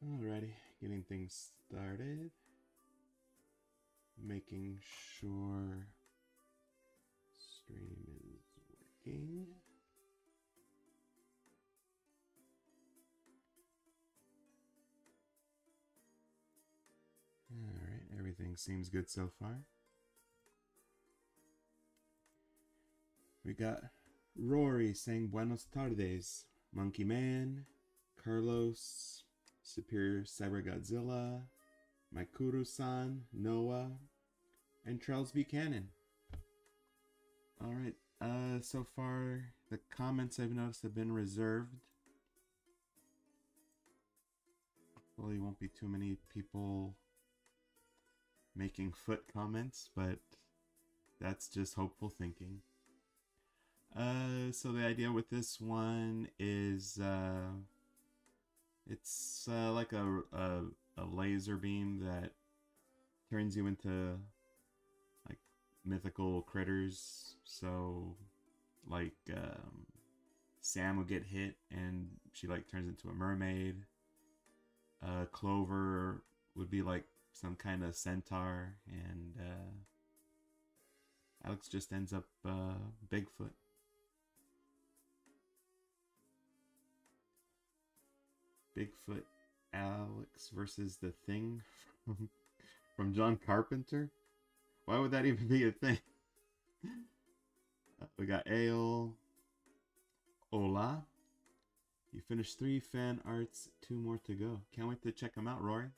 Alrighty, getting things started. Making sure stream is working. Alright, everything seems good so far. We got Rory saying Buenos tardes, Monkey Man, Carlos, Superior Cyber Godzilla, Maikuru-san, Noah, and Charles Buchanan. Alright, so far the comments I've noticed have been reserved. Hopefully won't be too many people making foot comments, but that's just hopeful thinking. So the idea with this one is it's like a laser beam that turns you into like mythical critters. So like Sam will get hit and she like turns into a mermaid. Clover would be like some kind of centaur, and Alex just ends up Bigfoot. Bigfoot Alex versus the Thing from John Carpenter. Why would that even be a thing? We got Ale. Hola. You finished 3 fan arts, 2 more to go. Can't wait to check them out, Rory.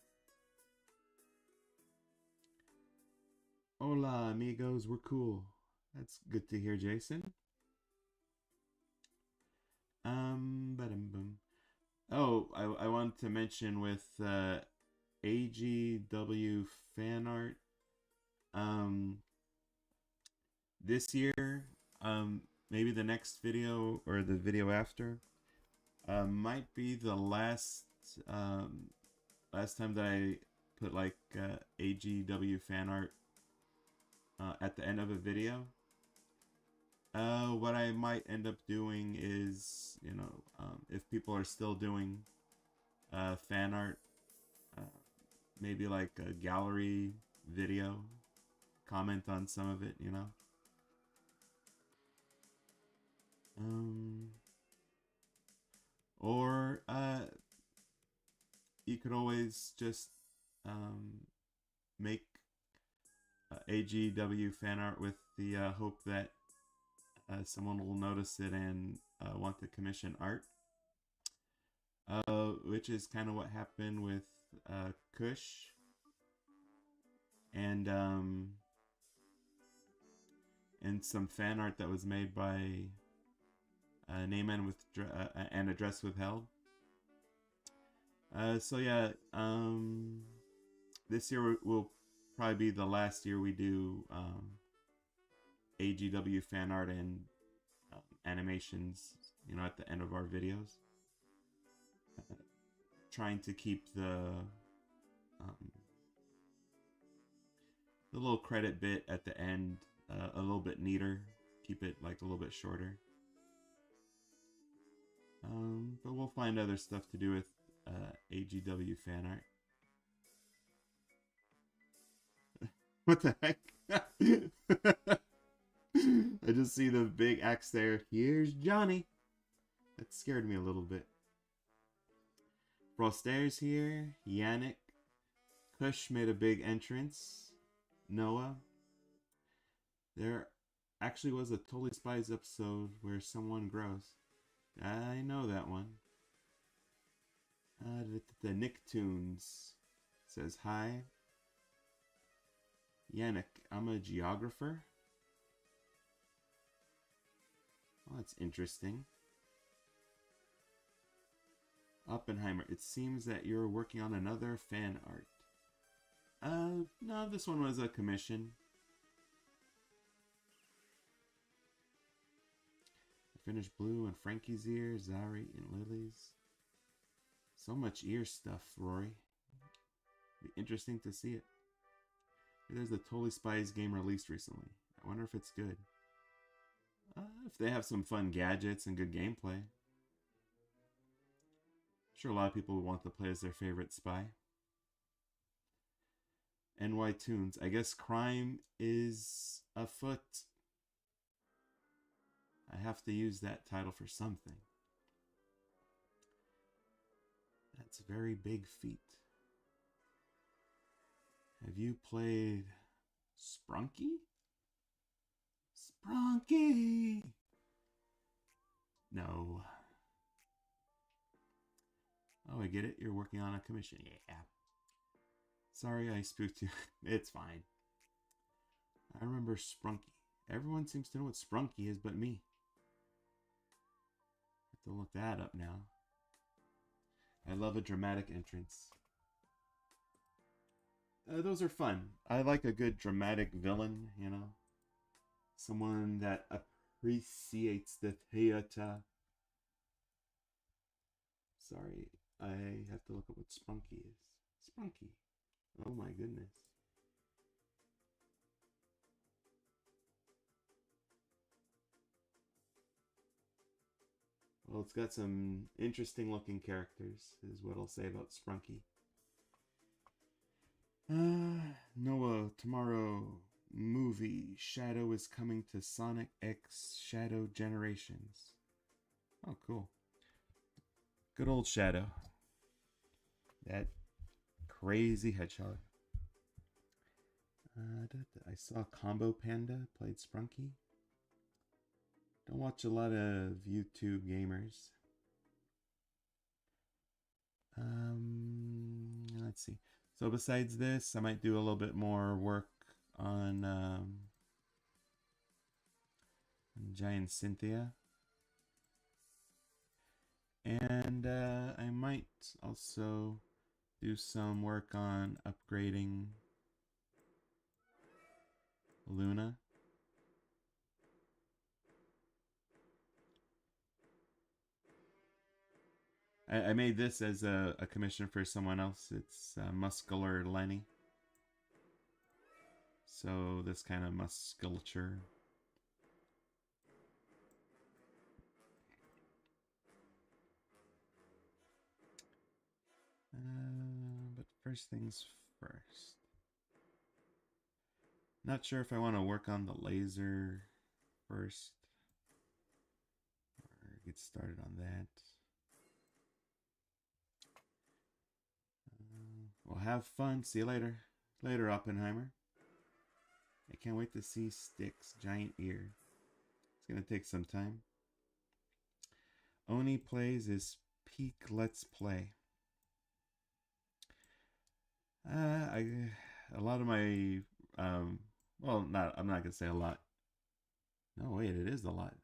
Hola, amigos. We're cool. That's good to hear, Jason. Ba-dum-bum. Oh, I wanted to mention with AGW fan art. This year, maybe the next video or the video after, might be the last time that I put like AGW fan art at the end of a video. What I might end up doing is, you know, if people are still doing fan art, maybe like a gallery video, comment on some of it, you know. Or you could always just make AGW fan art with the hope that someone will notice it and want to commission art, which is kind of what happened with Kush and some fan art that was made by Neyman with and Address Withheld. So yeah, this year will probably be the last year we do AGW fan art and animations, you know, at the end of our videos. Trying to keep the little credit bit at the end a little bit neater, keep it like a little bit shorter. But we'll find other stuff to do with AGW fan art. What the heck? I just see the big axe there. Here's Johnny. That scared me a little bit. Frostairs here. Yannick. Kush made a big entrance. Noah. There actually was a Totally Spies episode where someone grows. I know that one. The Nicktoons says hi. Yannick, I'm a geographer. Well, that's interesting. Oppenheimer, it seems that you're working on another fan art. No, this one was a commission. I finished Blue and Frankie's ear, Zari and Lily's. So much ear stuff, Rory. Be interesting to see it. There's a Totally Spies game released recently. I wonder if it's good. If they have some fun gadgets and good gameplay. sure a lot of people would want to play as their favorite spy. NY Tunes. I guess crime is afoot. I have to use that title for something. That's very big feet. Have you played Sprunky? Sprunky! No. Oh, I get it. You're working on a commission. Yeah. Sorry I spooked you. It's fine. I remember Sprunky. Everyone seems to know what Sprunky is but me. Have to look that up now. I love a dramatic entrance. Those are fun. I like a good dramatic villain, you know. Someone that appreciates the theater. Sorry, I have to look up what Sprunky is. Sprunky. Oh my goodness. Well, it's got some interesting looking characters, is what I'll say about Sprunky. Noah, tomorrow movie Shadow is coming to Sonic X Shadow Generations. Oh, cool. Good old Shadow. That crazy hedgehog. I saw Combo Panda played Sprunky. Don't watch a lot of YouTube gamers. Let's see. So besides this, I might do a little bit more work on Giant Cynthia. And I might also do some work on upgrading Luna. I made this as a commission for someone else. It's Muscular Lenny. So this kind of musculature. But first things first. Not sure if I want to work on the laser first. Or get started on that. Well, have fun. See you later. Later, Oppenheimer. I can't wait to see Stick's giant ear. It's going to take some time. Oni Plays is peak Let's Play. A lot of my, well, I'm not going to say a lot. No, wait, it is a lot.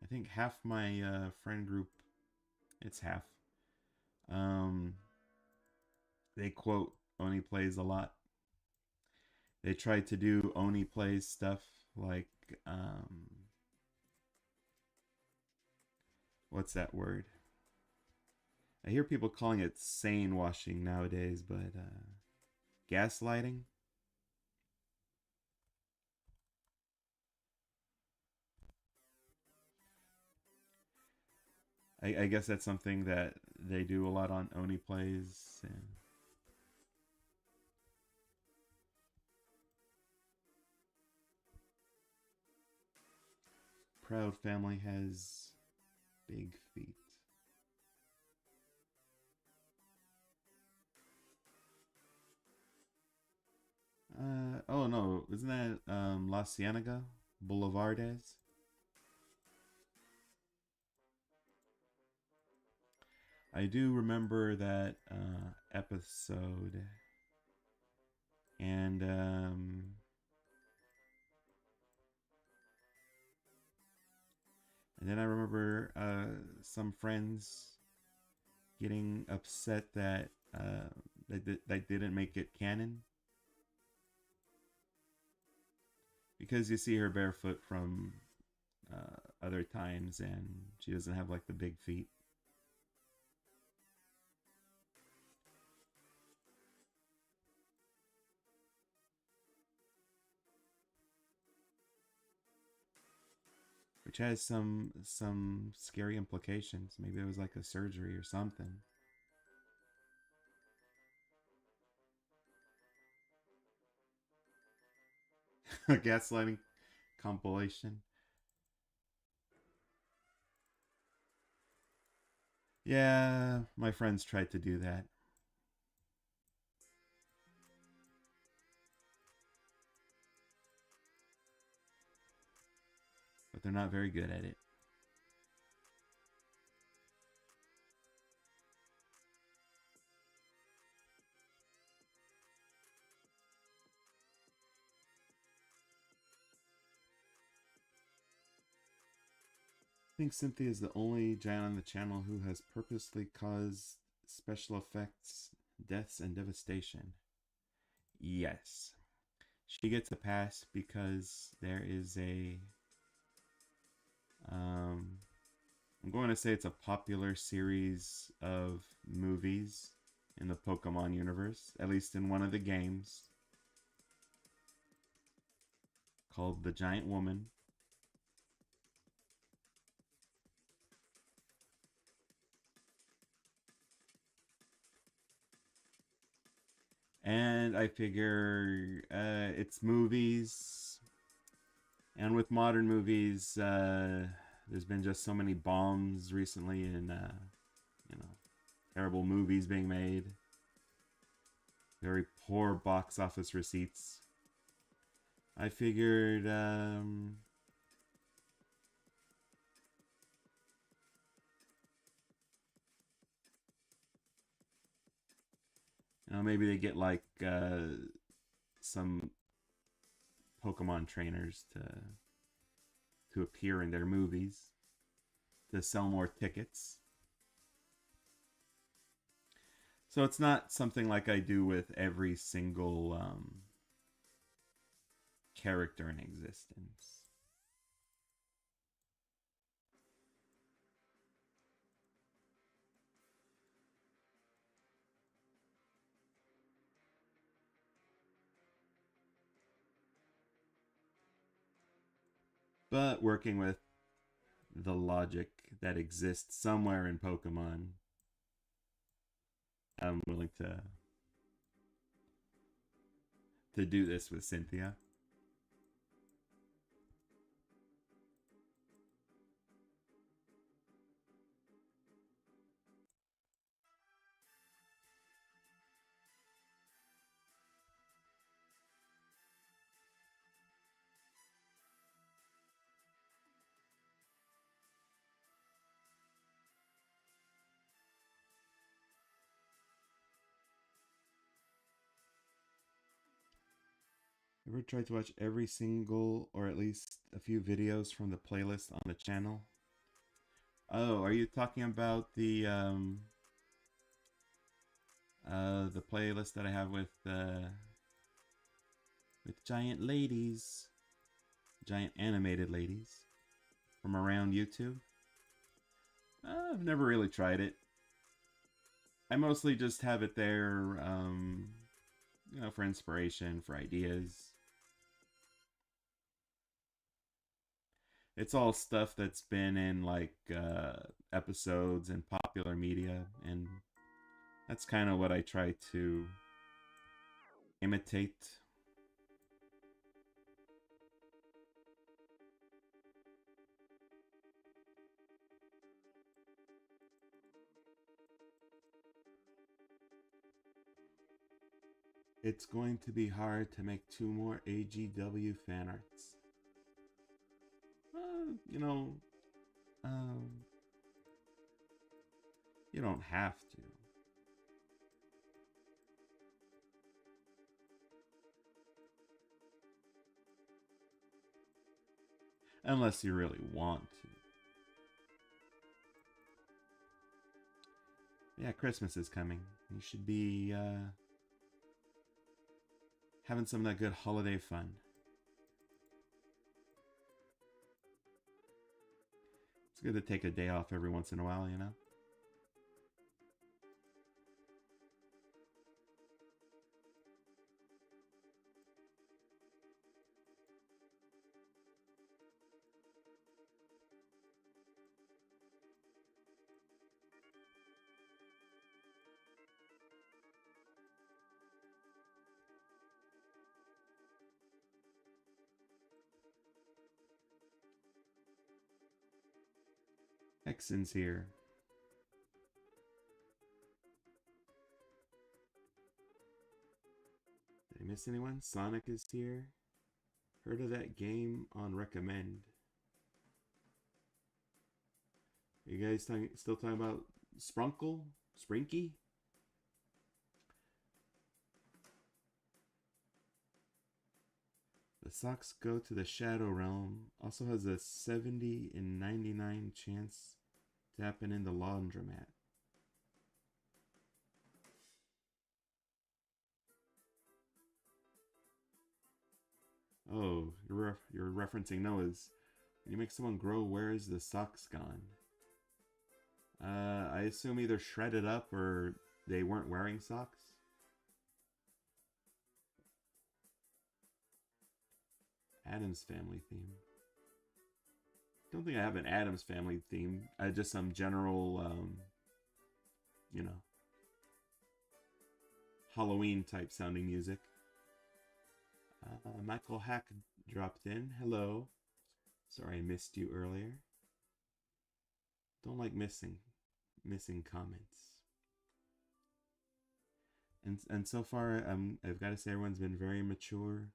I think half my friend group, it's half. They quote Oni Plays a lot. They try to do Oni Plays stuff like, what's that word? I hear people calling it sane washing nowadays, but gaslighting? I guess that's something that they do a lot on Oni Plays. And Proud Family has big feet. Oh no, isn't that La Cienega Boulevardes? I do remember that episode, and then I remember some friends getting upset that they didn't make it canon. Because you see her barefoot from other times, and she doesn't have like the big feet. which has some scary implications. Maybe it was like a surgery or something. A gaslighting compilation. Yeah, my friends tried to do that. But they're not very good at it. I think Cynthia is the only giant on the channel who has purposely caused special effects, deaths, and devastation. Yes. She gets a pass because there is um, I'm going to say it's a popular series of movies in the Pokemon universe, at least in one of the games, called The Giant Woman. And I figure it's movies, and with modern movies, there's been just so many bombs recently, and you know, terrible movies being made, very poor box office receipts. I figured maybe they get like some Pokemon trainers to appear in their movies to sell more tickets. So it's not something like I do with every single character in existence. But working with the logic that exists somewhere in Pokemon, I'm willing to do this with Cynthia. Ever tried to watch every single or at least a few videos from the playlist on the channel? Oh, are you talking about the playlist that I have with giant ladies, giant animated ladies from around YouTube? I've never really tried it. I mostly just have it there, for inspiration, for ideas. It's all stuff that's been in like episodes and popular media, and that's kind of what I try to imitate. It's going to be hard to make 2 more AGW fan arts. Uh, you know, um, you don't have to. Unless you really want to. Yeah, Christmas is coming. You should be having some of that good holiday fun. It's good to take a day off every once in a while, you know? Nixon's here. Did I miss anyone? Sonic is here. Heard of that game on recommend. Are you guys still talking about Sprunkle? Sprinky? The Sox go to the Shadow Realm. Also has a 70 in 99 chance to happen in the laundromat. Oh, you're referencing Noah's. When you make someone grow, where is the socks gone? I assume either shredded up or they weren't wearing socks. Adam's Family theme. Don't think I have an Adam's Family theme. Just some general, you know, Halloween type sounding music. Michael Hack dropped in. Hello. Sorry I missed you earlier. Don't like missing comments. And so far, I've got to say everyone's been very mature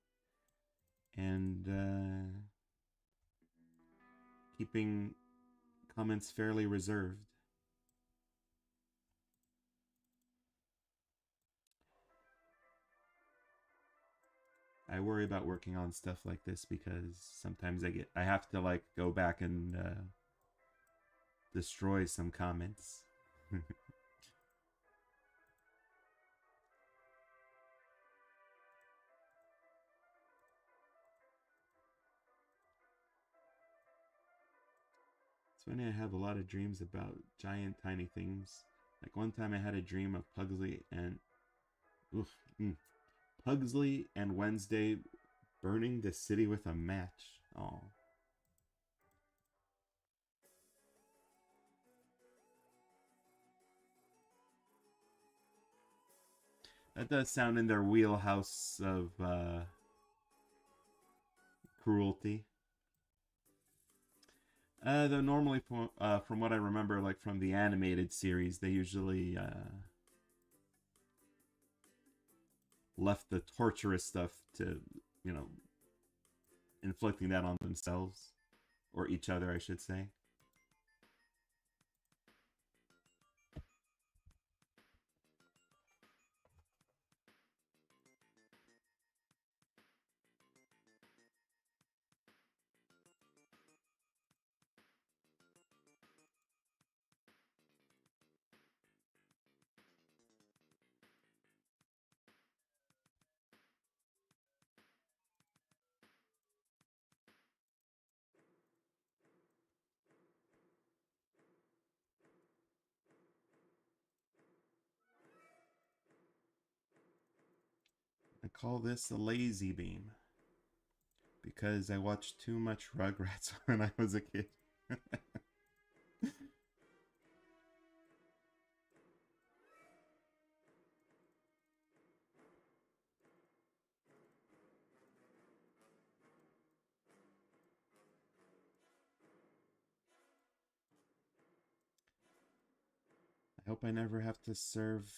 and keeping comments fairly reserved. I worry about working on stuff like this because sometimes I have to like go back and destroy some comments. It's funny, I have a lot of dreams about giant tiny things. Like one time I had a dream of Pugsley and Wednesday burning the city with a match. Oh. That does sound in their wheelhouse of cruelty. Though normally, from what I remember, like from the animated series, they usually left the torturous stuff to, you know, inflicting that on themselves. Or each other, I should say. I call this a lazy beam because I watched too much Rugrats when I was a kid. I hope I never have to serve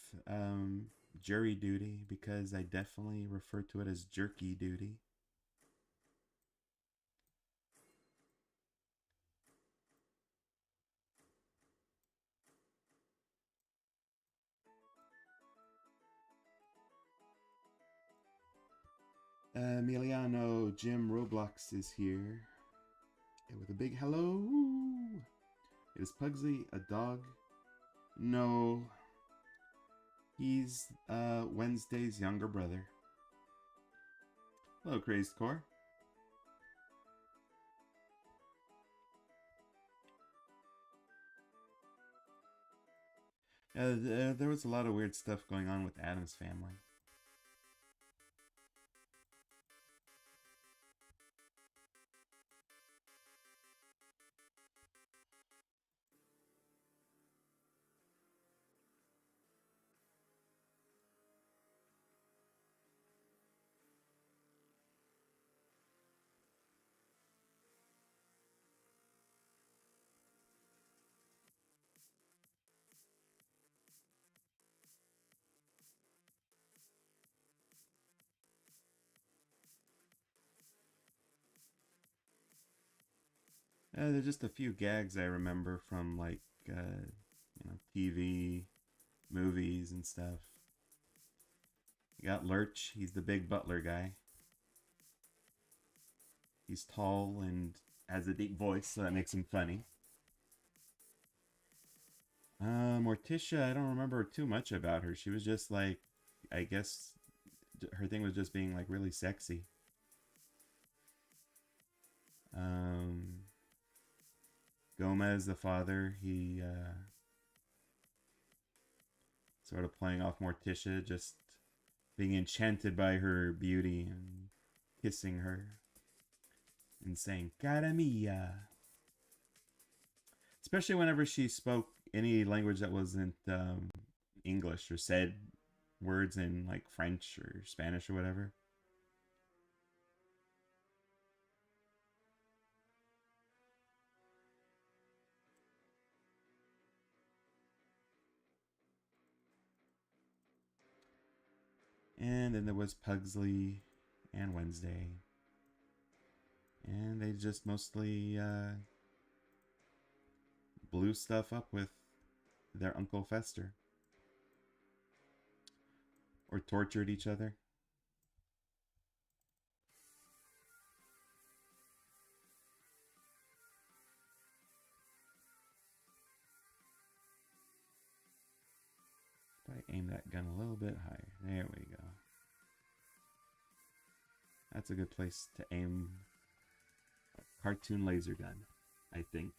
jury duty because I definitely refer to it as jerky duty. Emiliano Jim Roblox is here. And with a big hello. Is Pugsley a dog? No. He's Wednesday's younger brother. Hello, Crazed Core. There was a lot of weird stuff going on with Adam's Family. There's just a few gags I remember from like TV, movies, and stuff. You got Lurch. He's the big butler guy. He's tall and has a deep voice, so that makes him funny. Morticia, I don't remember too much about her. She was just like, I guess her thing was just being like really sexy. Um, Gomez, the father, he sort of playing off Morticia, just being enchanted by her beauty and kissing her and saying "cara mia," especially whenever she spoke any language that wasn't English or said words in like French or Spanish or whatever. And then there was Pugsley and Wednesday, and they just mostly blew stuff up with their Uncle Fester or tortured each other. If I aim that gun a little bit higher, there we go. That's a good place to aim a cartoon laser gun, I think.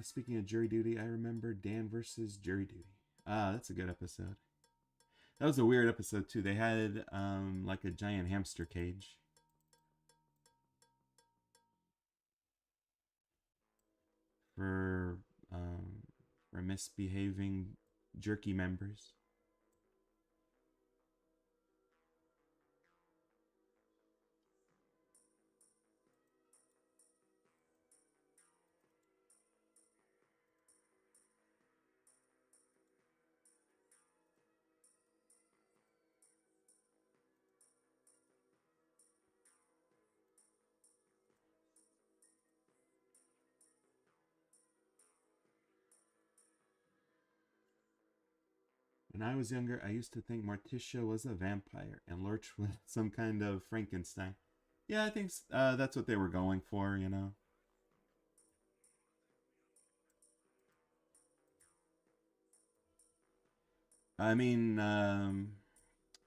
Speaking of jury duty, I remember Dan versus jury duty. Ah, that's a good episode. That was a weird episode too. They had like a giant hamster cage for um, for misbehaving jerky members. When I was younger, I used to think Morticia was a vampire and Lurch was some kind of Frankenstein. Yeah, I think that's what they were going for, you know. I mean,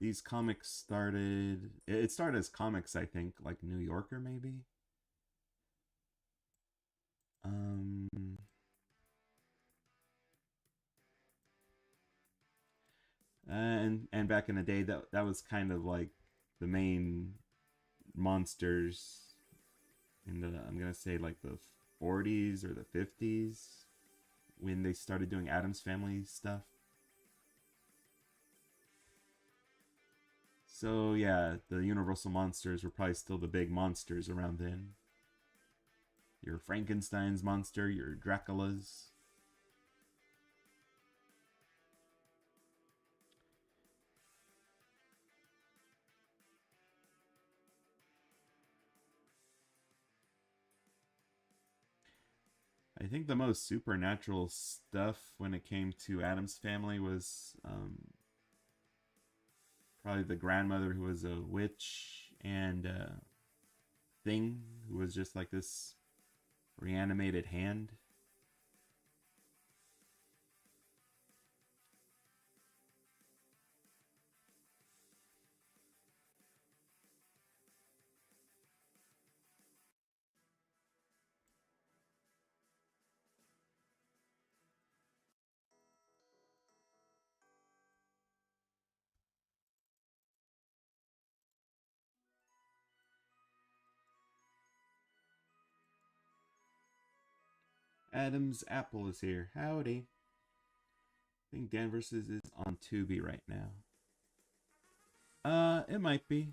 these comics started. It started as comics, I think, like New Yorker, maybe. Um, and back in the day, that was kind of like the main monsters in the, I'm gonna say like the 40s or the 50s when they started doing Adams Family stuff. So yeah, the Universal monsters were probably still the big monsters around then. Your Frankenstein's monster, your Dracula's. I think the most supernatural stuff when it came to Adam's Family was probably the grandmother who was a witch and Thing who was just like this reanimated hand. Adam's Apple is here. Howdy. I think Danvers is on Tubi right now. It might be.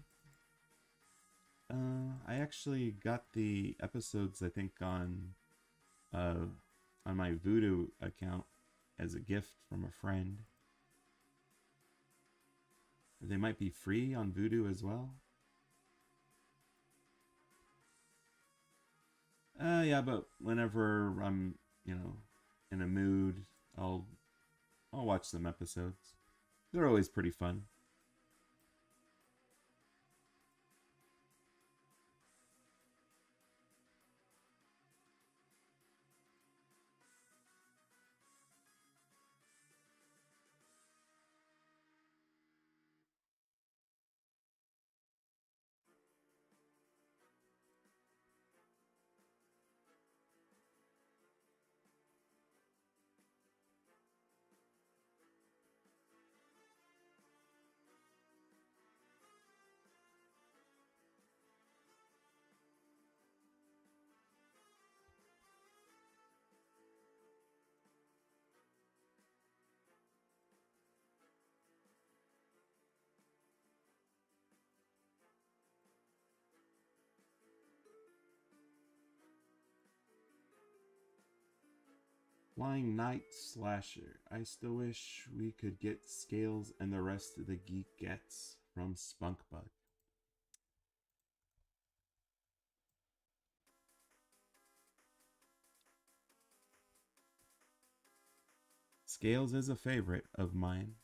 I actually got the episodes, I think, uh on my Voodoo account as a gift from a friend. They might be free on Voodoo as well. Yeah, but whenever I'm, you know, in a mood, I'll I'll watch some episodes. They're always pretty fun. Flying Night Slasher. I still wish we could get Scales and the rest of the geek gets from Spunkbug. Scales is a favorite of mine.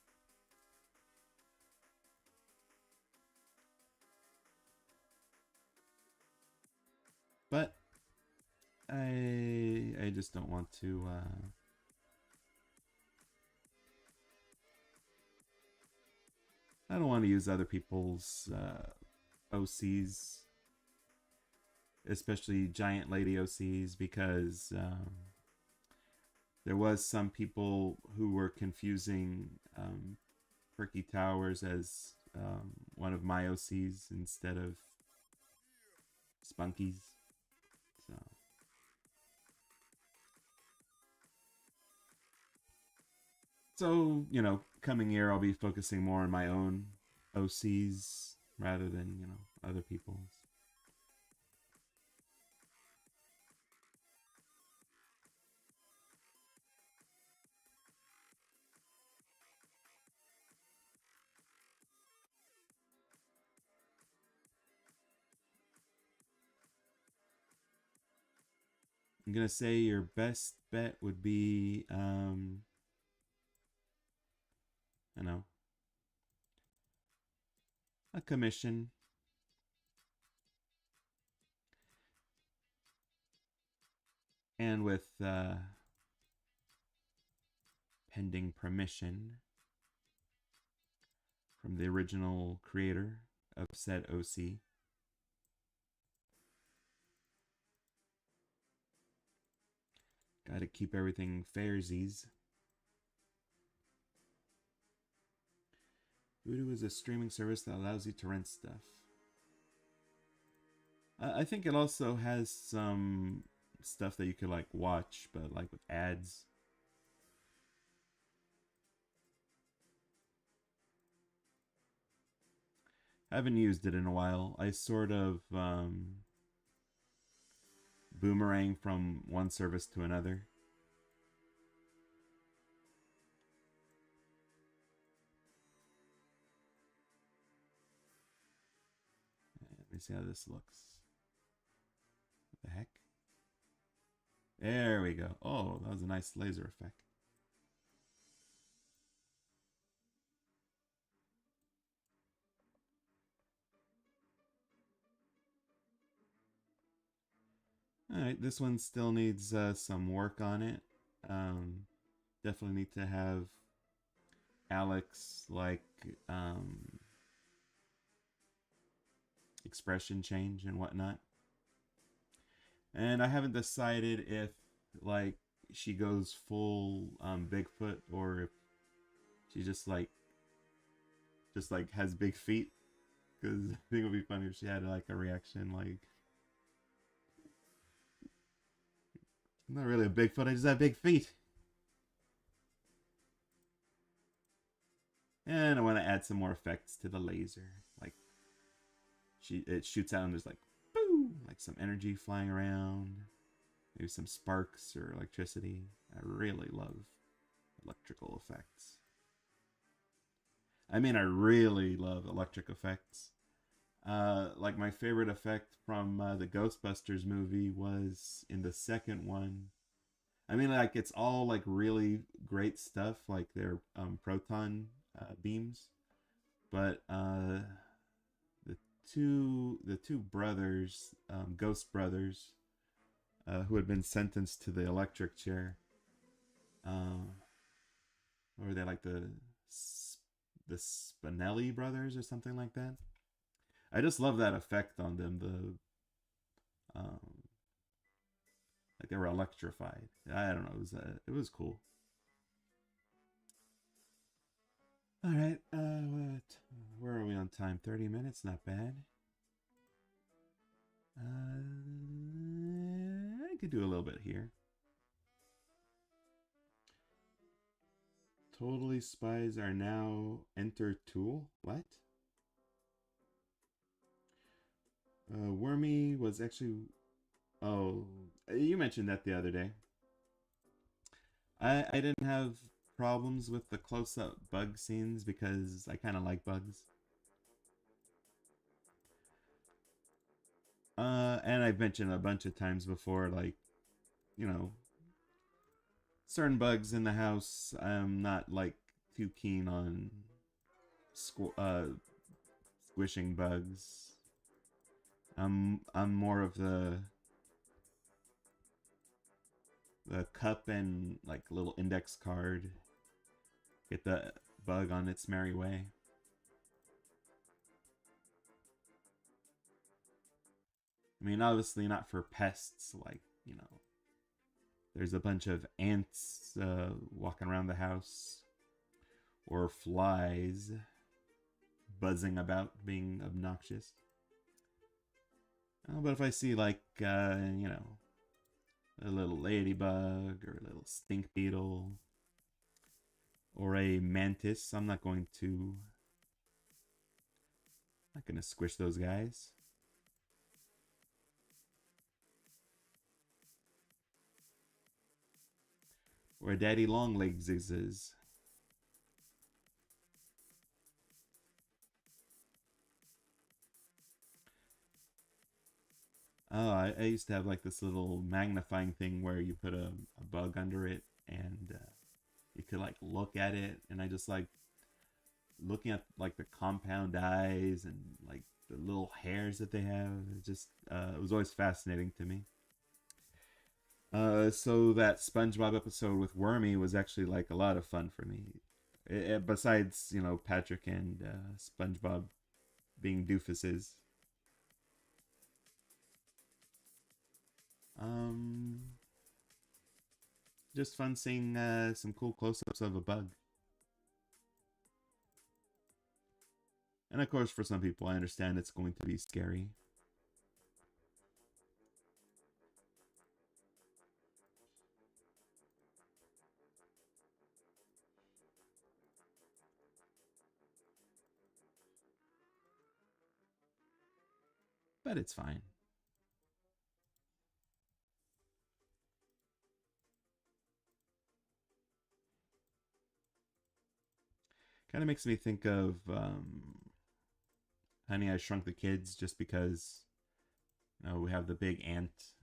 But I just don't want to I don't want to use other people's OCs, especially giant lady OCs, because there was some people who were confusing Perky Towers as one of my OCs instead of Spunkies. So so, coming year I'll be focusing more on my own OCs rather than, other people's. I'm gonna say your best bet would be, you know, a commission, and with pending permission from the original creator of said OC. Got to keep everything fairsies. Voodoo is a streaming service that allows you to rent stuff. I think it also has some stuff that you could like watch, but like with ads. I haven't used it in a while. I sort of boomerang from one service to another. Let me see how this looks. What the heck? There we go. Oh, that was a nice laser effect. Alright, this one still needs some work on it. Definitely need to have Alex like expression change and whatnot. And I haven't decided if like she goes full Bigfoot or if she just like has big feet. Because I think it would be funny if she had like a reaction like, I'm not really a Bigfoot, I just have big feet. And I want to add some more effects to the laser. Like it shoots out and there's like boom, like some energy flying around. Maybe some sparks or electricity. I really love electrical effects. I mean, I really love electric effects. Like my favorite effect from the Ghostbusters movie was in the second one. I mean, like it's all like really great stuff, like their proton beams. But the the two brothers, ghost brothers, who had been sentenced to the electric chair, uh, or were they like the Spinelli brothers or something like that? I just love that effect on them. Like they were electrified. I don't know. It was cool. All right. Where are we on time? 30 minutes. Not bad. I could do a little bit here. Totally spies are now enter tool. What? Wormy was actually. Oh, you mentioned that the other day. I didn't have problems with the close up bug scenes because I kind of like bugs. And I've mentioned a bunch of times before, like, you know, certain bugs in the house, I'm not like too keen on squishing bugs. I'm more of the cup and like little index card. Get the bug on its merry way. I mean, obviously not for pests, like, there's a bunch of ants walking around the house, or flies buzzing about, being obnoxious. But if I see, like, a little ladybug or a little stink beetle or a mantis, I'm not gonna squish those guys. Or a daddy longlegs is. Oh, I used to have like this little magnifying thing where you put a bug under it, and you could like look at it, and I just like looking at like the compound eyes and like the little hairs that they have. It was always fascinating to me. So that SpongeBob episode with Wormy was actually like a lot of fun for me. Besides, Patrick and SpongeBob being doofuses. Um, just fun seeing some cool close-ups of a bug. And of course, for some people, I understand it's going to be scary. But it's fine. Kind of makes me think of Honey, I Shrunk the Kids, just because we have the big ant,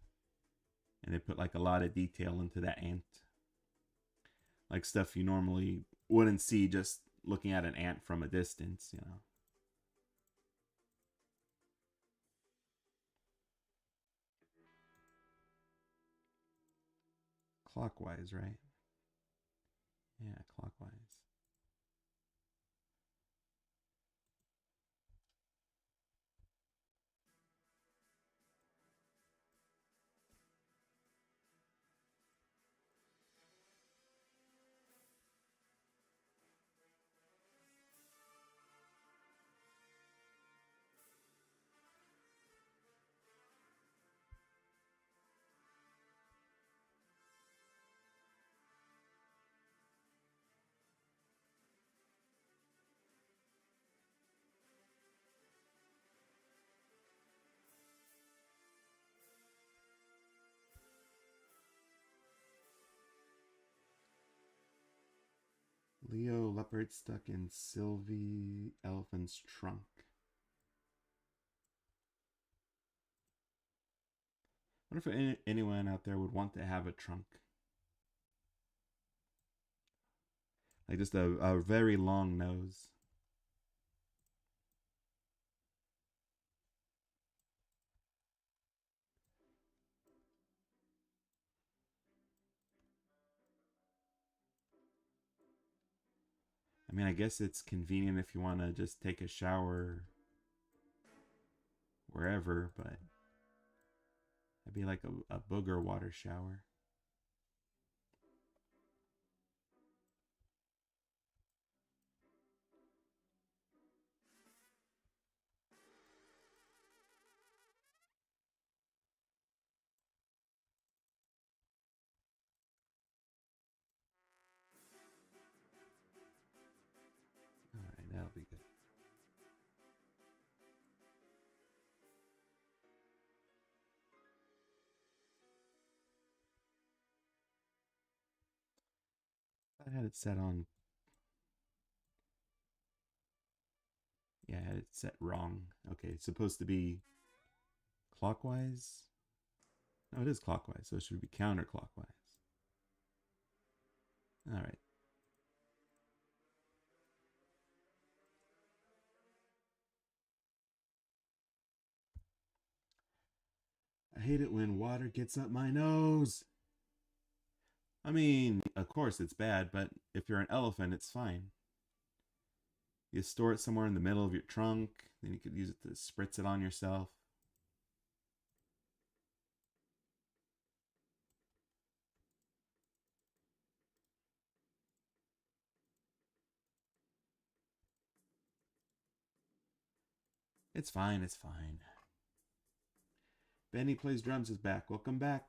and they put like a lot of detail into that ant, like stuff you normally wouldn't see just looking at an ant from a distance. Clockwise, right? Yeah, clockwise. Leo leopard stuck in Sylvie elephant's trunk. I wonder if anyone out there would want to have a trunk. Like just a very long nose. I mean, I guess it's convenient if you want to just take a shower wherever, but it'd be like a booger water shower. All right, that'll be good. I had it set on. Yeah, I had it set wrong. Okay, it's supposed to be clockwise. No, it is clockwise, so it should be counterclockwise. All right. I hate it when water gets up my nose. I mean, of course it's bad, but if you're an elephant, it's fine. You store it somewhere in the middle of your trunk, then you could use it to spritz it on yourself. It's fine, it's fine. Benny Plays Drums is back. Welcome back.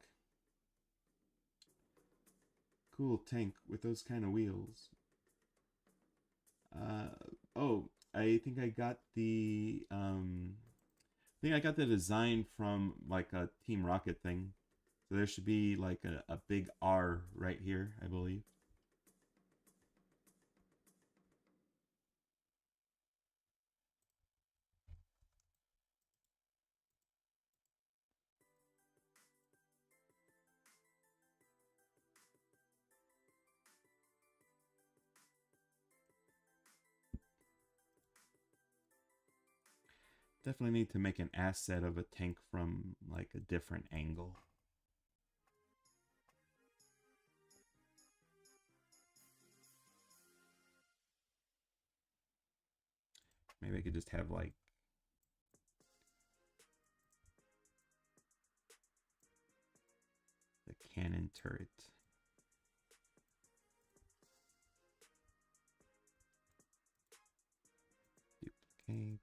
Cool tank with those kind of wheels. Oh, I think I got the design from like a Team Rocket thing. So there should be like a big R right here, I believe. Definitely need to make an asset of a tank from like a different angle. Maybe I could just have like the cannon turret. Duplicate.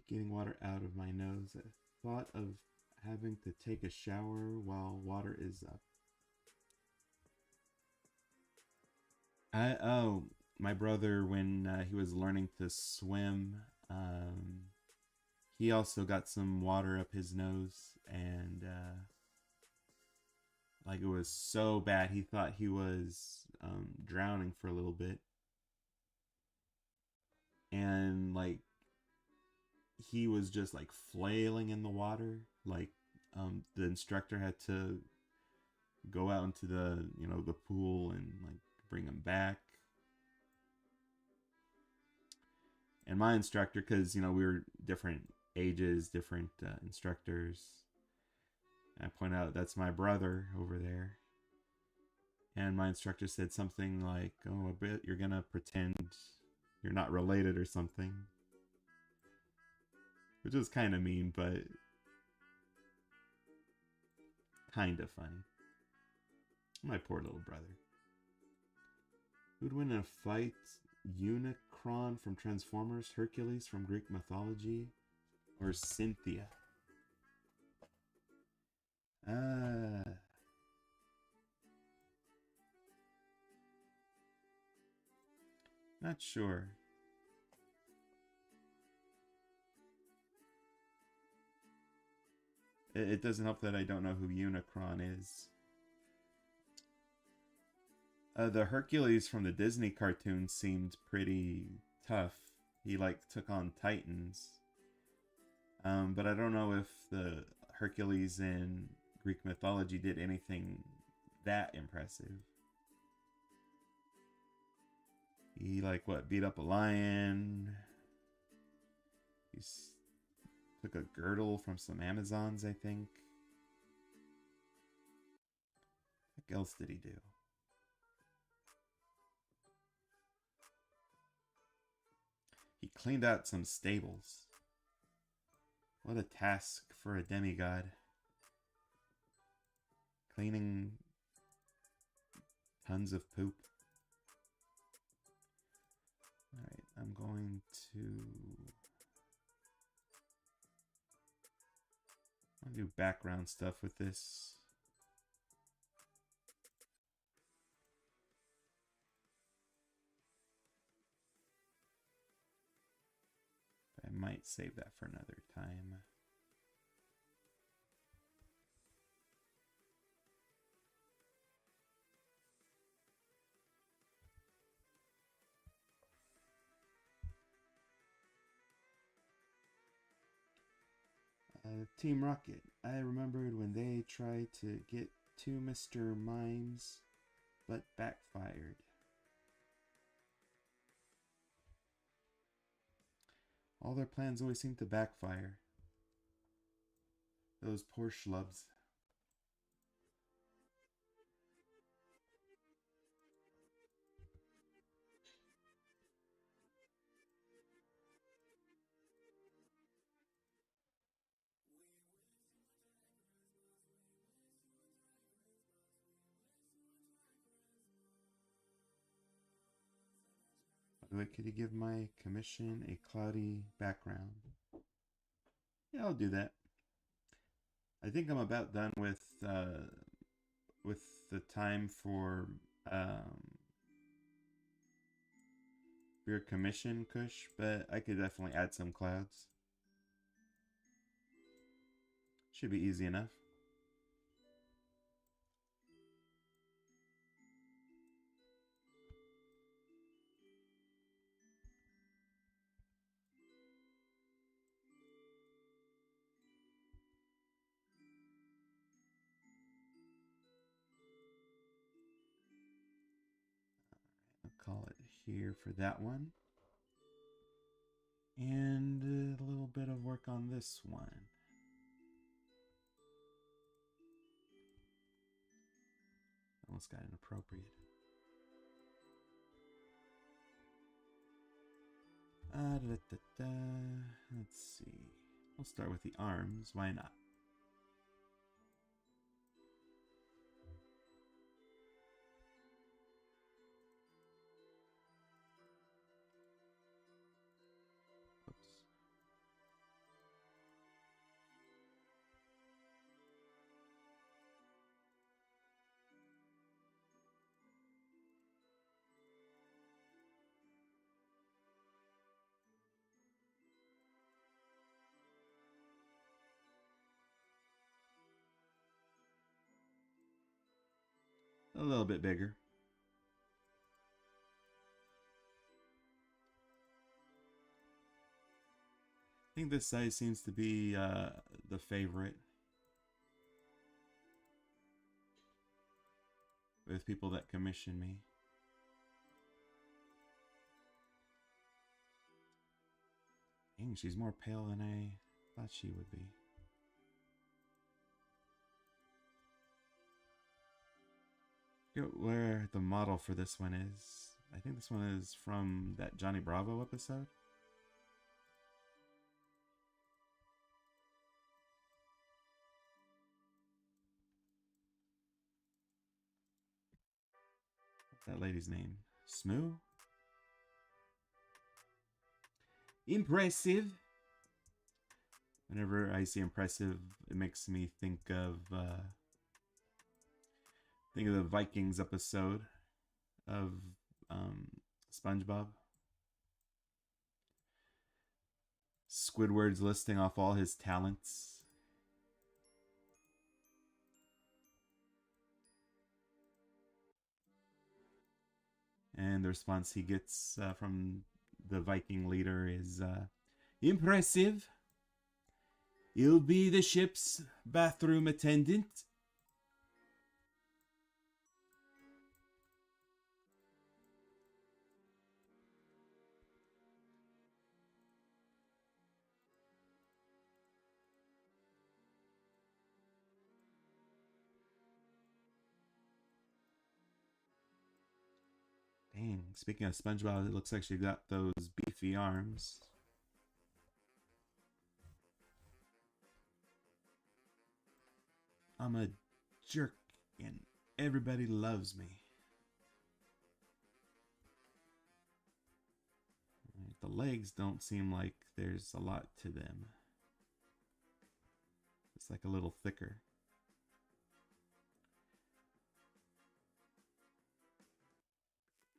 Getting water out of my nose. The thought of having to take a shower while water is up. My brother, when he was learning to swim, he also got some water up his nose, and like it was so bad, he thought he was drowning for a little bit, and like he was just like flailing in the water. Like the instructor had to go out into the pool and like bring him back. And my instructor, because we were different ages, different instructors. And I point out that's my brother over there. And my instructor said something like, "Oh, I bet you're gonna pretend you're not related or something," which was kind of mean, but kind of funny. My poor little brother. Who'd win in a fight? Unicron from Transformers, Hercules from Greek mythology, or Cynthia? Not sure. It doesn't help that I don't know who Unicron is. The Hercules from the Disney cartoon seemed pretty tough. He like took on Titans. But I don't know if the Hercules in Greek mythology did anything that impressive. He like what beat up a lion. He took a girdle from some Amazons, I think. What else did he do? He cleaned out some stables. What a task for a demigod. Cleaning tons of poop. Alright, I'm going to... I'll do background stuff with this. I might save that for another time. Team Rocket. I remembered when they tried to get to Mr. Mimes, but backfired. All their plans always seem to backfire. Those poor schlubs. Could you give my commission a cloudy background? Yeah, I'll do that. I think I'm about done with the time for your commission, Kush, but I could definitely add some clouds. Should be easy enough. I'll call it here for that one. And a little bit of work on this one. Almost got inappropriate. Let's see. We'll start with the arms. Why not? Oops. A little bit bigger. I think this size seems to be the favorite with people that commission me. Dang, she's more pale than I thought she would be. I forget where the model for this one is. I think this one is from that Johnny Bravo episode. What's that lady's name? Smoo? Impressive. Whenever I see impressive, it makes me think of the Vikings episode of SpongeBob. Squidward's listing off all his talents. And the response he gets from the Viking leader is impressive. You'll be the ship's bathroom attendant. Dang, speaking of SpongeBob, it looks like she got those beefy arms. I'm a jerk and everybody loves me. The legs don't seem like there's a lot to them. It's like a little thicker.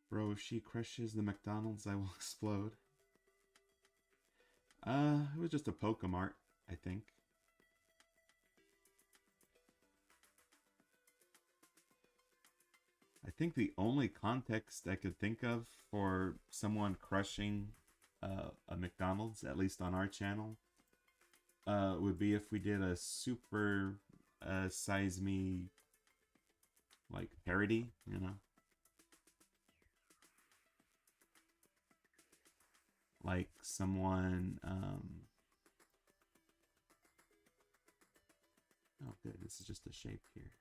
Bro, if she crushes the McDonald's, I will explode. It was just a Pokemart, I think. I think the only context I could think of for someone crushing a McDonald's, at least on our channel, would be if we did a super size me like parody, you know, like someone. Oh, good. This is just a shape here.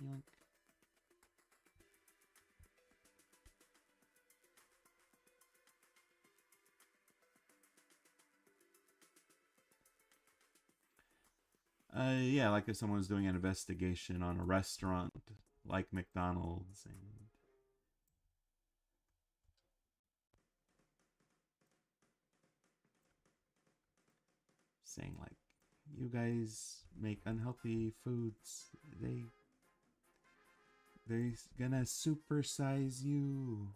Yoink. Yeah, like if someone's doing an investigation on a restaurant like McDonald's and saying like, you guys make unhealthy foods. They're gonna supersize you.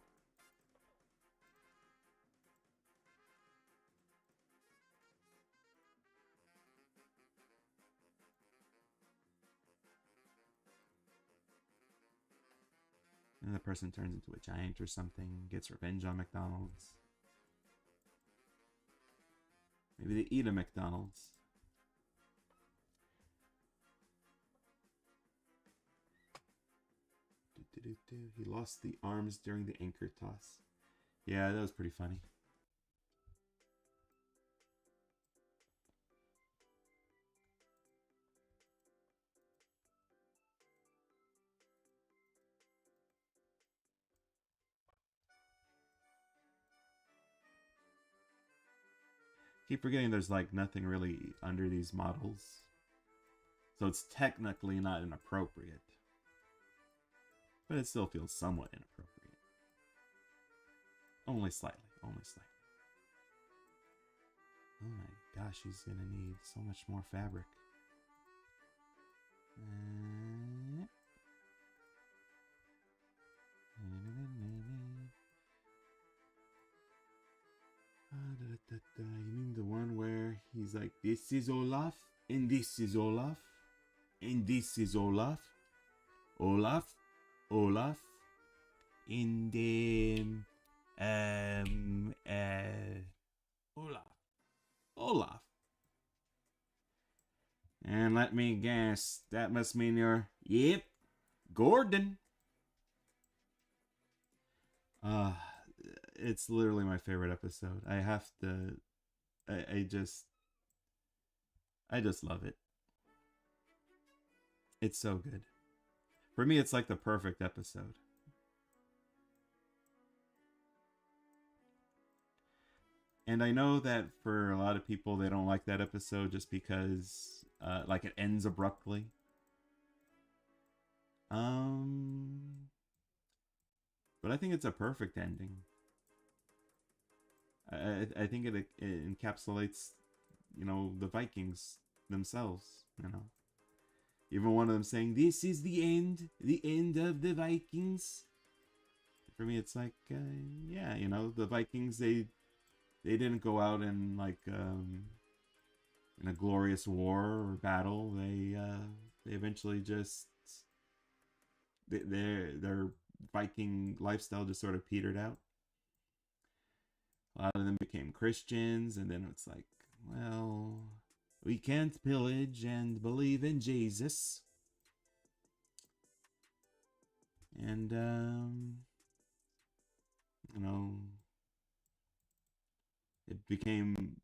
And the person turns into a giant or something, gets revenge on McDonald's. Maybe they eat a McDonald's. He lost the arms during the anchor toss. Yeah, that was pretty funny. Keep forgetting there's like nothing really under these models. So it's technically not inappropriate. But it still feels somewhat inappropriate. Only slightly. Only slightly. Oh my gosh, he's gonna need so much more fabric. You mean the one where he's like, this is Olaf, and this is Olaf, and this is Olaf, Olaf, Olaf, and Olaf, Olaf. And let me guess, that must mean you're, yep, Gordon. It's literally my favorite episode. I have to, I just love it. It's so good. For me, it's like the perfect episode. And I know that for a lot of people, they don't like that episode just because, like, it ends abruptly. But I think it's a perfect ending. I think it encapsulates, you know, the Vikings themselves, you know. Even one of them saying, this is the end of the Vikings. For me, it's like, yeah, you know, the Vikings, they didn't go out and like in a glorious war or battle. They eventually just they're Viking lifestyle just sort of petered out. A lot of them became Christians, and then it's like, well, we can't pillage and believe in Jesus. And, you know, it became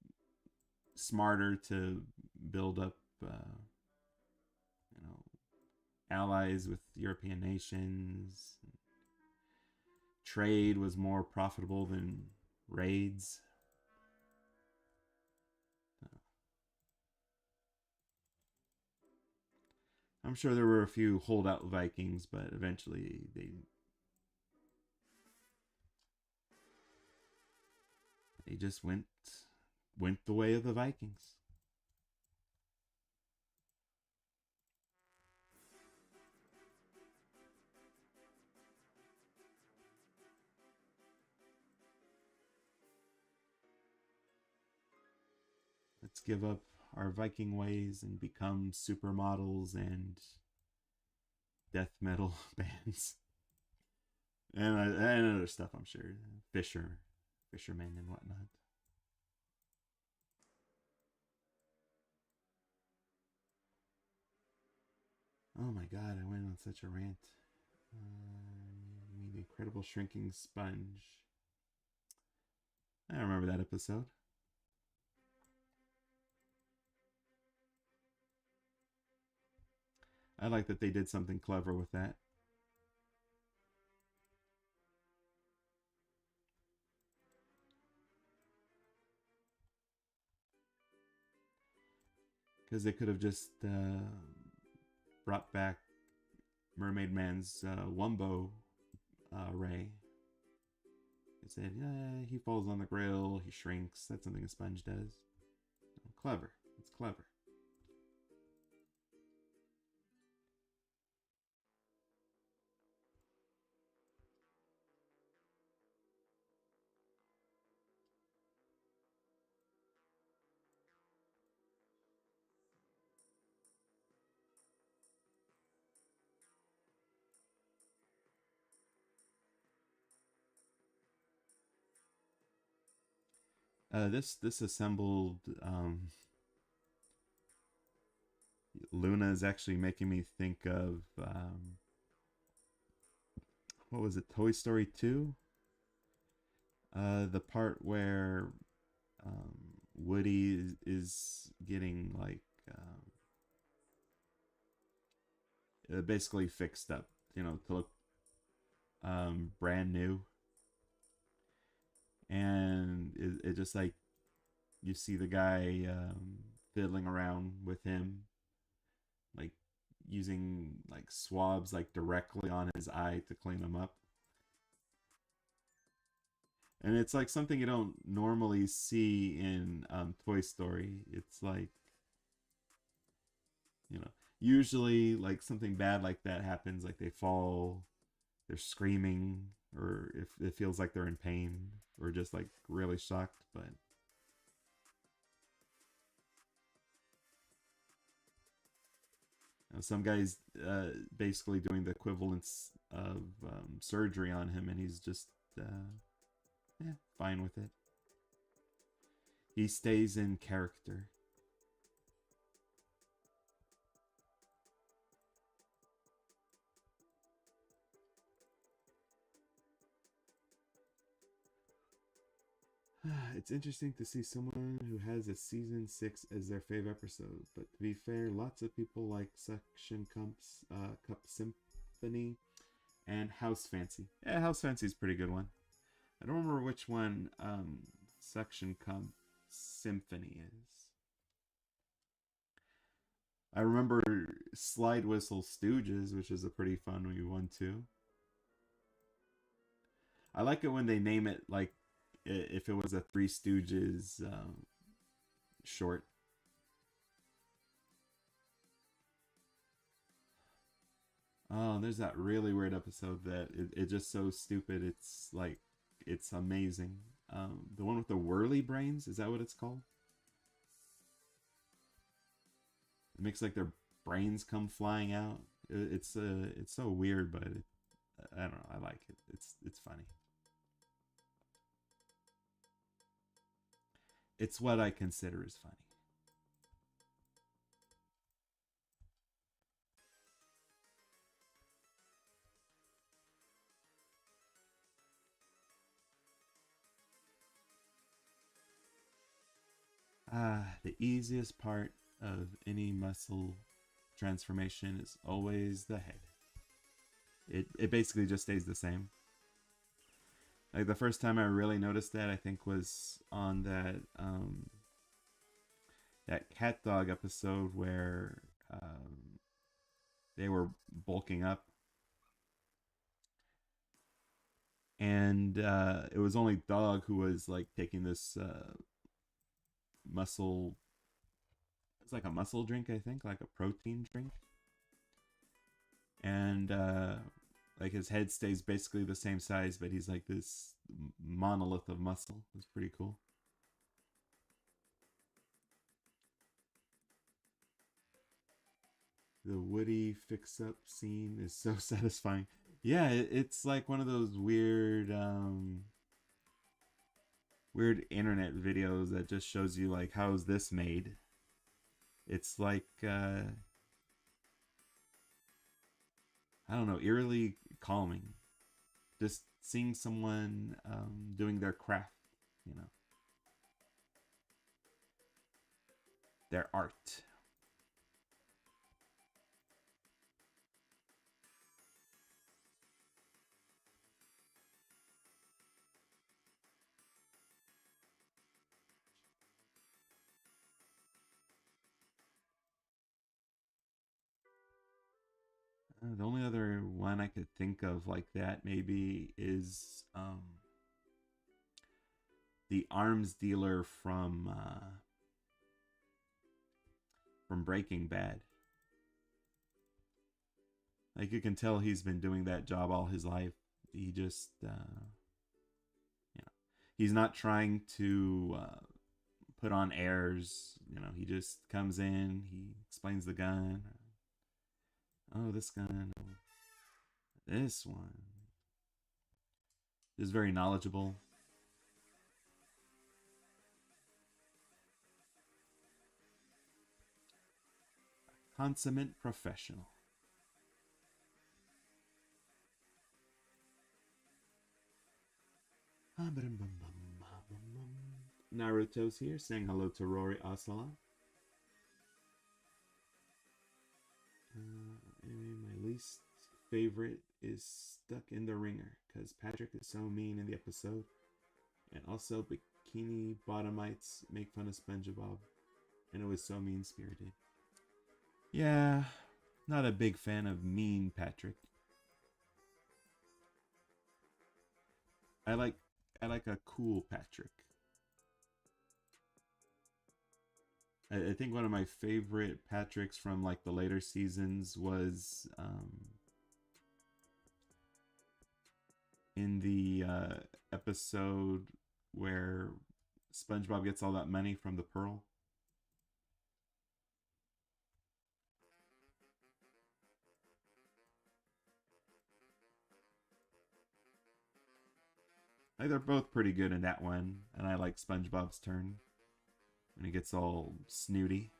smarter to build up, you know, allies with European nations. Trade was more profitable than raids. I'm sure there were a few holdout Vikings, but eventually they just went the way of the Vikings. Let's give up our Viking ways and become supermodels and death metal bands and other stuff. I'm sure fishermen and whatnot. Oh my god, I went on such a rant. You mean the incredible shrinking sponge? I remember that episode. I like that they did something clever with that. Because they could have just brought back Mermaid Man's Wumbo Ray. They said, yeah, he falls on the grill, he shrinks. That's something a sponge does. Clever. It's clever. This assembled Luna is actually making me think of what was it, Toy Story 2? The part where Woody is getting like basically fixed up, to look brand new, and it just like you see the guy fiddling around with him, like using like swabs like directly on his eye to clean him up. And it's like something you don't normally see in Toy Story. It's like, usually like something bad like that happens, like they fall, they're screaming, or if it feels like they're in pain, or just like really shocked. But some guy's basically doing the equivalence of surgery on him, and he's just yeah, fine with it. He stays in character. It's interesting to see someone who has a season 6 as their favorite episode, but to be fair, lots of people like Cup Symphony and House Fancy. Yeah, House Fancy is a pretty good one. I don't remember which one Suction Cup Symphony is. I remember Slide Whistle Stooges, which is a pretty fun one too. I like it when they name it like if it was a Three Stooges short. Oh, there's that really weird episode that it's just so stupid. It's like, it's amazing. The one with the whirly brains, is that what it's called? It makes like their brains come flying out. It's so weird, but I don't know. I like it. It's funny. It's what I consider as funny. The easiest part of any muscle transformation is always the head. It basically just stays the same. Like the first time I really noticed that, I think, was on that cat dog episode where they were bulking up, and it was only Dog who was like taking this muscle. It's like a muscle drink, I think, like a protein drink, and like his head stays basically the same size, but he's like this monolith of muscle. It's pretty cool. The Woody fix-up scene is so satisfying. Yeah, it's like one of those weird internet videos that just shows you like how's this made. It's like I don't know, eerily calming. Just seeing someone doing their craft, you know, their art. The only other one I could think of like that maybe is the arms dealer from Breaking Bad. Like you can tell he's been doing that job all his life. He just you know, he's not trying to put on airs. You know, he just comes in, he explains the gun. Oh, this gun, oh, this one. Is very knowledgeable. Consummate professional. Naruto's here saying hello to Rory Asala. Anyway, my least favorite is Stuck in the Ringer because Patrick is so mean in the episode. And also, Bikini Bottomites make fun of SpongeBob, and it was so mean spirited. Yeah, not a big fan of mean Patrick. I like I like a cool Patrick. I think one of my favorite Patricks from like the later seasons was in the episode where SpongeBob gets all that money from the pearl. Like they're both pretty good in that one, and I like SpongeBob's turn when he gets all snooty.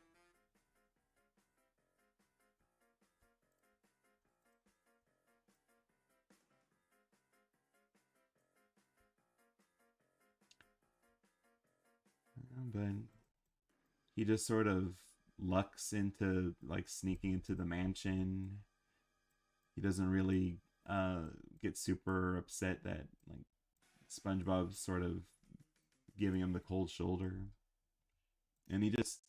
But he just sort of lucks into like sneaking into the mansion. He doesn't really get super upset that like SpongeBob's sort of giving him the cold shoulder, and he just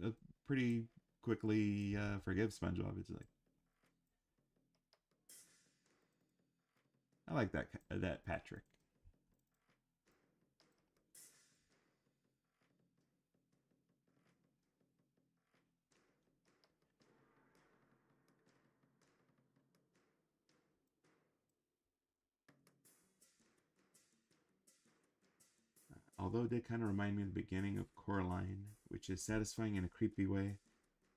uh, pretty quickly forgives SpongeBob. It's like I like that Patrick. Although it did kind of remind me of the beginning of Coraline, which is satisfying in a creepy way,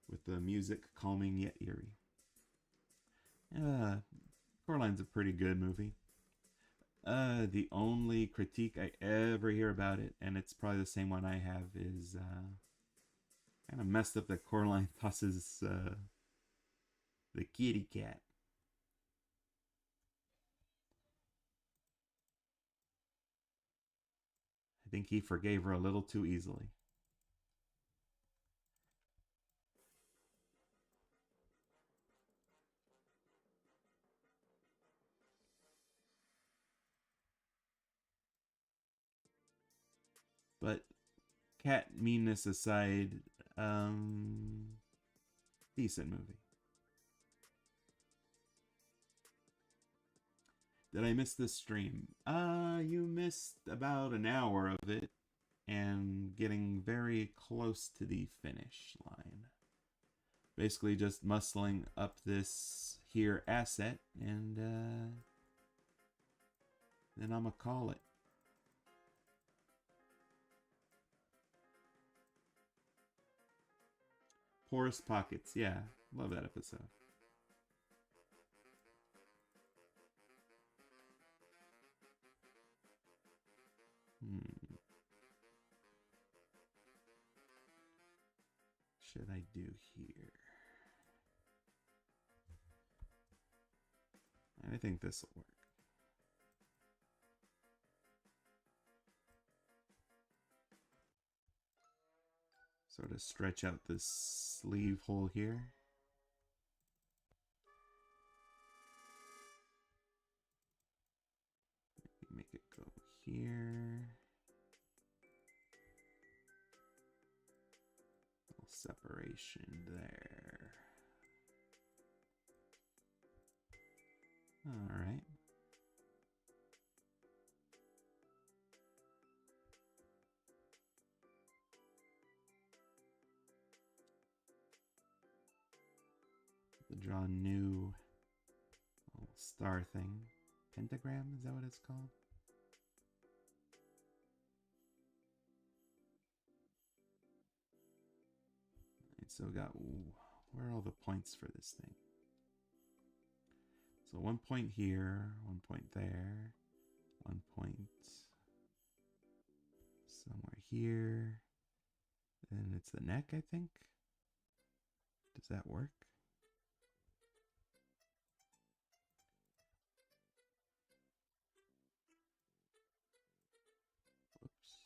with the music calming yet eerie. Yeah, Coraline's a pretty good movie. The only critique I ever hear about it, and it's probably the same one I have, is kind of messed up that Coraline tosses the kitty cat. I think he forgave her a little too easily. But cat meanness aside, decent movie. Did I miss this stream? You missed about an hour of it and getting very close to the finish line. Basically just muscling up this here asset, and then I'm gonna call it. Porous Pockets, yeah, love that episode. Hmm. Should I do here? I think this will work. Sort of stretch out this sleeve hole here. Make it go here. Little separation there. All right. To draw a new little star thing. Pentagram, is that what it's called? Right, so we got, where are all the points for this thing? So 1 point here, 1 point there, 1 point somewhere here. And it's the neck, I think. Does that work? Whoops.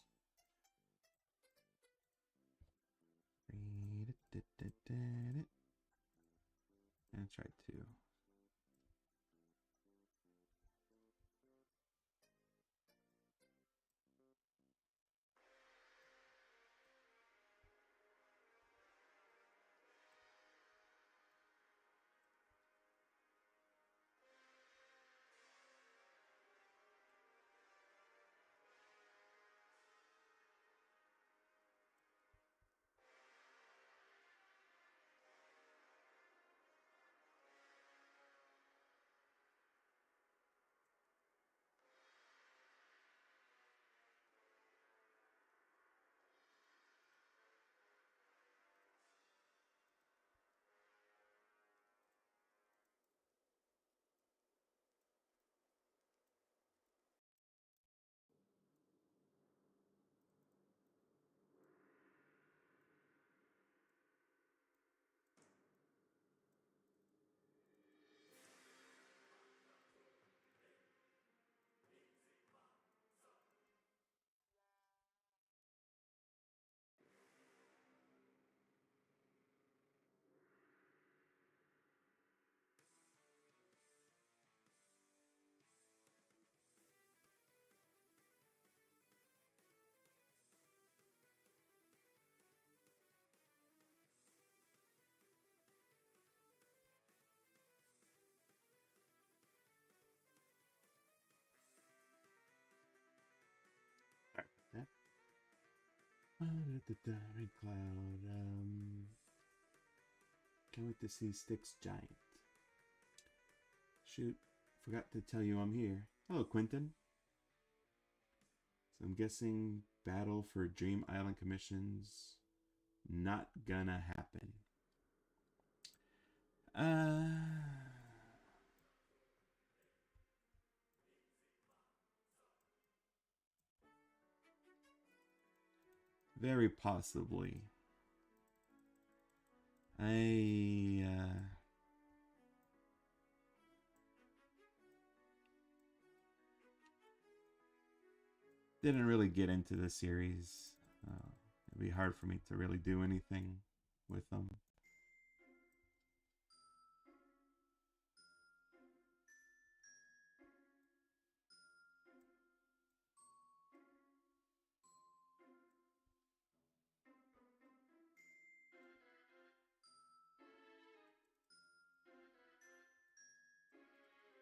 And try to. Red Cloud. Can't wait to see Styx Giant. Shoot, forgot to tell you I'm here. Hello, Quentin. So I'm guessing battle for Dream Island commissions not gonna happen. Uh, Very possibly. I didn't really get into the series. It'd be hard for me to really do anything with them.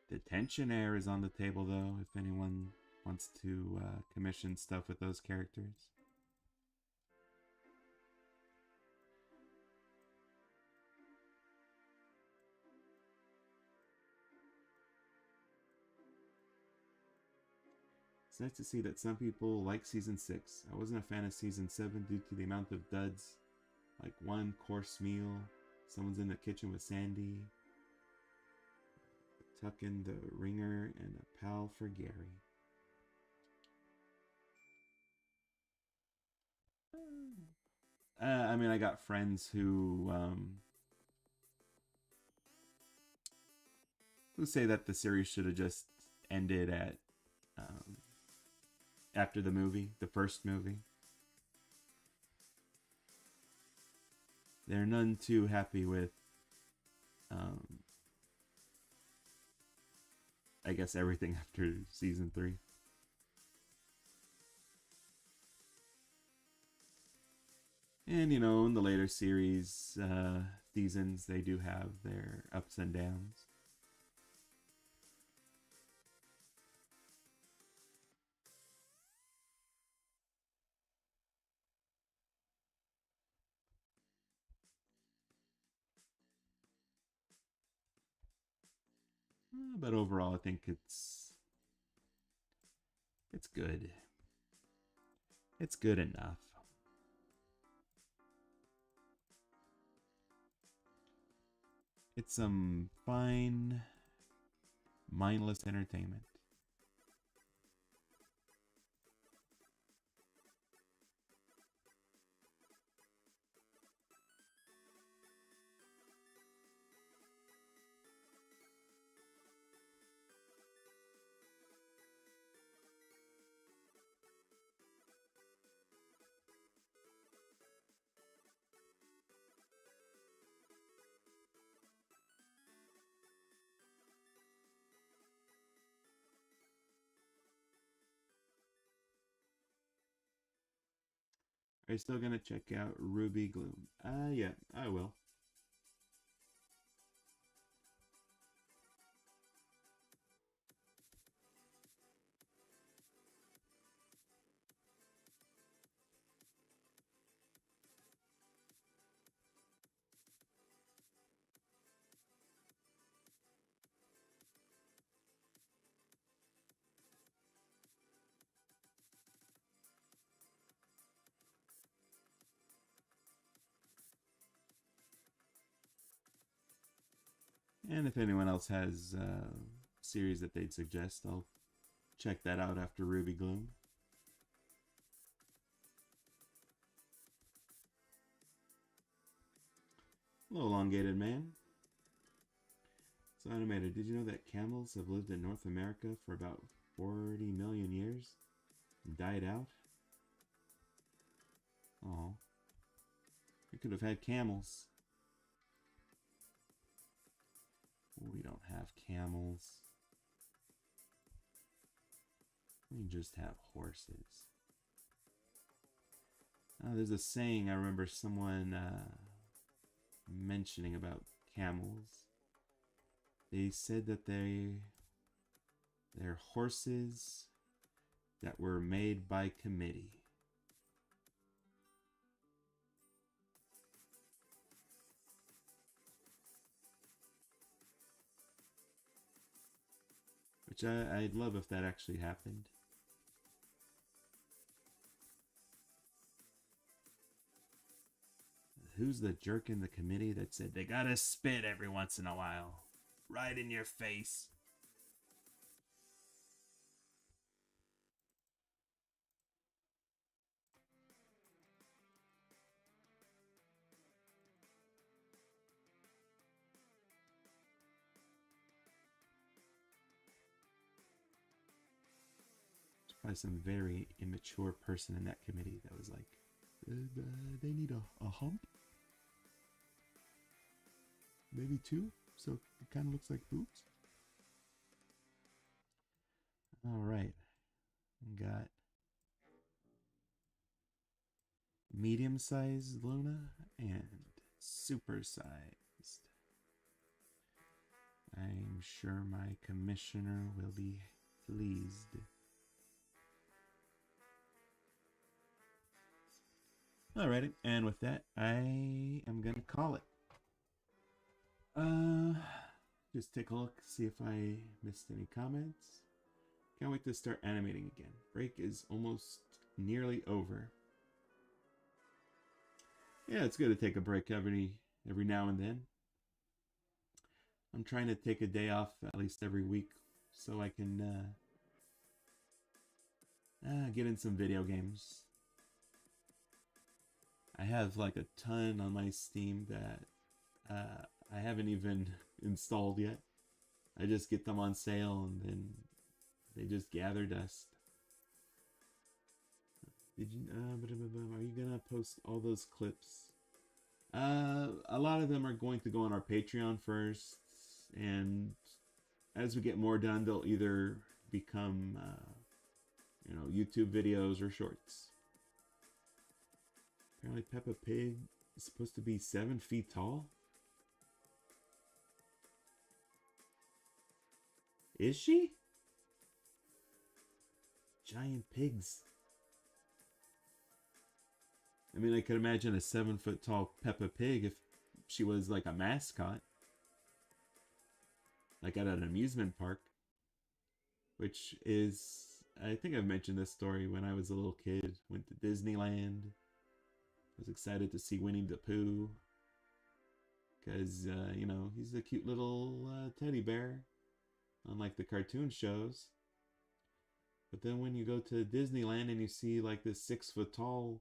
Detention Air is on the table, though, if anyone wants to commission stuff with those characters. It's nice to see that some people like Season 6. I wasn't a fan of Season 7 due to the amount of duds. Like one course meal, someone's in the kitchen with Sandy, tuck in the ringer, and a pal for Gary. I mean, I got friends who say that the series should have just ended at um, after the movie, the first movie. They're none too happy with, um, I guess, everything after season 3. And you know, in the later series, seasons, they do have their ups and downs. But overall, I think it's good. It's good enough. It's some fine, mindless entertainment. Are you still gonna check out Ruby Gloom? Yeah, I will. And if anyone else has a series that they'd suggest, I'll check that out after Ruby Gloom. Hello, elongated man. So, Animator, did you know that camels have lived in North America for about 40 million years and died out? Oh, we could have had camels. We don't have camels. We just have horses. There's a saying I remember someone mentioning about camels. They said that they're horses that were made by committee. Which I'd love if that actually happened. Who's the jerk in the committee that said they gotta spit every once in a while? Right in your face. Probably some very immature person in that committee that was like, they need a hump? Maybe two? So it kind of looks like boobs? Alright. Got medium-sized Luna and super-sized. I'm sure my commissioner will be pleased. Alrighty, and with that, I am gonna call it. Just take a look, see if I missed any comments. Can't wait to start animating again. Break is almost nearly over. Yeah, it's good to take a break every now and then. I'm trying to take a day off at least every week so I can get in some video games. I have like a ton on my Steam that I haven't even installed yet. I just get them on sale and then they just gather dust. Did you? Are you gonna post all those clips? A lot of them are going to go on our Patreon first, and as we get more done, they'll either become, YouTube videos or shorts. Apparently, Peppa Pig is supposed to be 7 feet tall. Is she? Giant pigs. I mean, I could imagine a 7-foot tall Peppa Pig if she was like a mascot. Like at an amusement park. Which is, I think I've mentioned this story when I was a little kid. Went to Disneyland. Was excited to see Winnie the Pooh. Because, he's a cute little teddy bear. Unlike the cartoon shows. But then when you go to Disneyland and you see like this 6-foot tall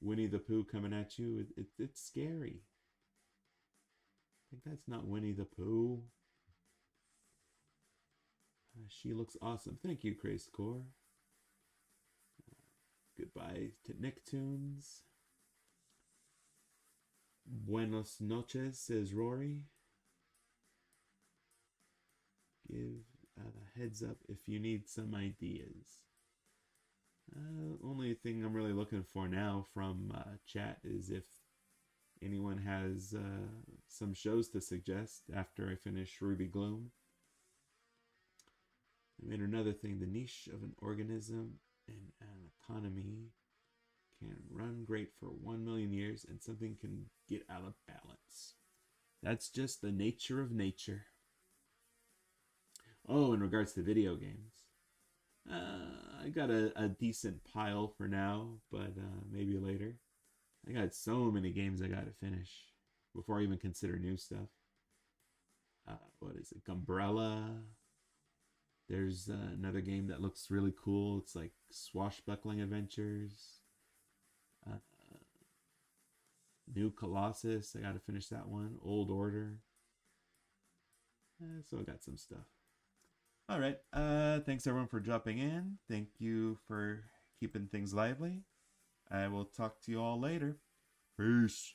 Winnie the Pooh coming at you, it's scary. I think that's not Winnie the Pooh. She looks awesome. Thank you, Grace Core. Goodbye to Nicktoons. Buenos noches, says Rory. Give a heads up if you need some ideas. Only thing I'm really looking for now from chat is if anyone has some shows to suggest after I finish Ruby Gloom. I made another thing. The niche of an organism in an economy can run great for 1 million years and something can get out of balance. That's just the nature of nature. Oh, in regards to video games. I got a decent pile for now, but maybe later. I got so many games I gotta finish before I even consider new stuff. What is it? Gumbrella. There's another game that looks really cool. It's like swashbuckling adventures. New Colossus. I gotta finish that one. Old Order. So I got some stuff. All right. Thanks everyone for dropping in. Thank you for keeping things lively. I will talk to you all later. Peace.